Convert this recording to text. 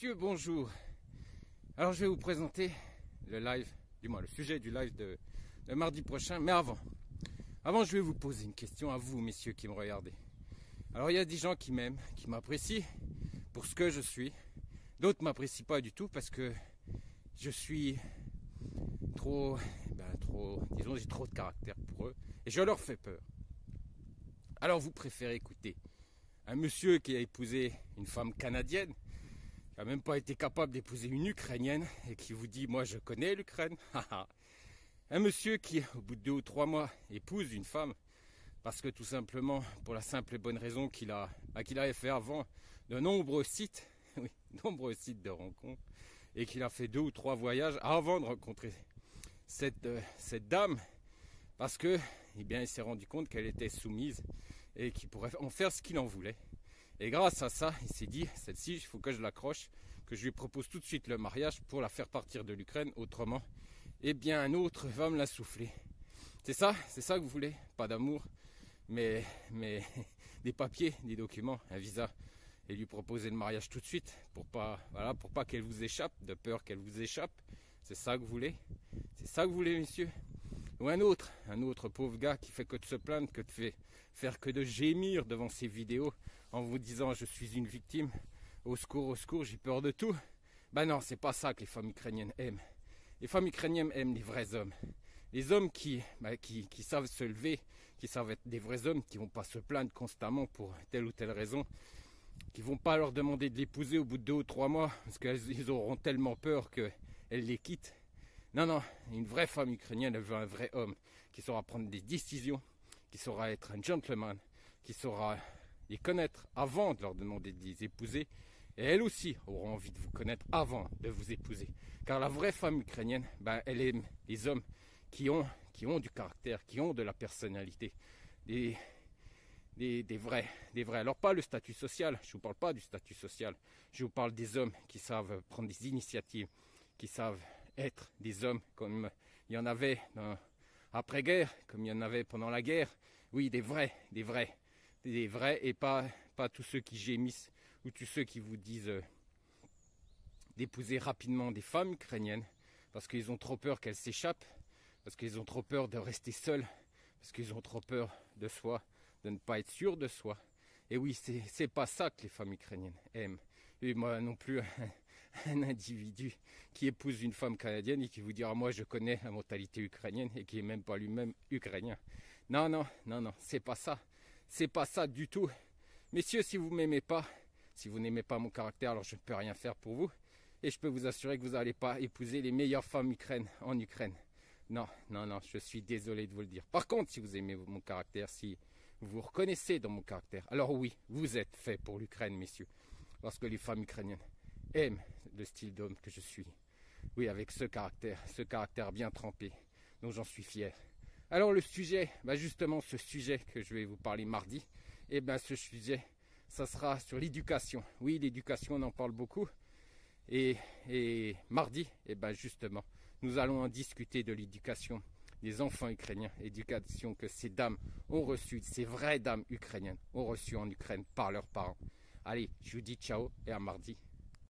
Messieurs, bonjour. Alors je vais vous présenter le live, du moins le sujet du live de mardi prochain. Mais avant je vais vous poser une question à vous, messieurs qui me regardez. Alors il y a des gens qui m'aiment, qui m'apprécient pour ce que je suis. D'autres ne m'apprécient pas du tout parce que je suis disons, j'ai trop de caractère pour eux et je leur fais peur. Alors vous préférez écouter un monsieur qui a épousé une femme canadienne, qui n'a même pas été capable d'épouser une Ukrainienne et qui vous dit « moi je connais l'Ukraine ». Un monsieur qui, au bout de 2 ou 3 mois, épouse une femme parce que tout simplement, pour la simple et bonne raison qu'il avait fait avant de nombreux sites, oui, nombreux sites de rencontres, et qu'il a fait 2 ou 3 voyages avant de rencontrer cette dame, parce que, eh bien, il s'est rendu compte qu'elle était soumise et qu'il pourrait en faire ce qu'il en voulait. Et grâce à ça, il s'est dit, celle-ci, il faut que je l'accroche, que je lui propose tout de suite le mariage pour la faire partir de l'Ukraine. Autrement, eh bien, un autre va me la souffler. C'est ça que vous voulez? Pas d'amour, mais des papiers, des documents, un visa. Et lui proposer le mariage tout de suite pour pas qu'elle vous échappe, de peur qu'elle vous échappe. C'est ça que vous voulez? C'est ça que vous voulez, messieurs? Ou un autre pauvre gars qui fait que de se plaindre, que de faire que de gémir devant ses vidéos en vous disant je suis une victime, au secours, j'ai peur de tout. Ben non, c'est pas ça que les femmes ukrainiennes aiment. Les femmes ukrainiennes aiment les vrais hommes. Les hommes qui savent se lever, qui savent être des vrais hommes, qui vont pas se plaindre constamment pour telle ou telle raison, qui vont pas leur demander de l'épouser au bout de 2 ou 3 mois, parce qu'ils auront tellement peur qu'elles les quittent. Non, une vraie femme ukrainienne, elle veut un vrai homme qui saura prendre des décisions, qui saura être un gentleman, qui saura les connaître avant de leur demander de les épouser. Et elle aussi aura envie de vous connaître avant de vous épouser. Car la vraie femme ukrainienne, elle aime les hommes qui ont du caractère, qui ont de la personnalité. Des vrais. Alors pas le statut social, je ne vous parle pas du statut social. Je vous parle des hommes qui savent prendre des initiatives, qui savent être des hommes comme il y en avait après-guerre, comme il y en avait pendant la guerre. Oui, des vrais et pas tous ceux qui gémissent ou tous ceux qui vous disent d'épouser rapidement des femmes ukrainiennes parce qu'ils ont trop peur qu'elles s'échappent, parce qu'ils ont trop peur de rester seuls, parce qu'ils ont trop peur de soi, de ne pas être sûr de soi. Et oui, c'est pas ça que les femmes ukrainiennes aiment. Et moi non plus, un individu qui épouse une femme canadienne et qui vous dira moi je connais la mentalité ukrainienne et qui est même pas lui-même ukrainien. Non, c'est pas ça. C'est pas ça du tout. Messieurs, si vous m'aimez pas, si vous n'aimez pas mon caractère, alors je ne peux rien faire pour vous. Et je peux vous assurer que vous n'allez pas épouser les meilleures femmes en Ukraine. Non, je suis désolé de vous le dire. Par contre, si vous aimez mon caractère, si vous vous reconnaissez dans mon caractère, alors oui, vous êtes fait pour l'Ukraine, messieurs. Parce que les femmes ukrainiennes aiment le style d'homme que je suis. Oui, avec ce caractère bien trempé, dont j'en suis fier. Alors le sujet, justement ce sujet que je vais vous parler mardi, ce sujet, ça sera sur l'éducation. Oui, l'éducation, on en parle beaucoup. Et mardi, justement, nous allons en discuter de l'éducation des enfants ukrainiens, éducation que ces dames ont reçue, ces vraies dames ukrainiennes ont reçue en Ukraine par leurs parents. Allez, je vous dis ciao et à mardi.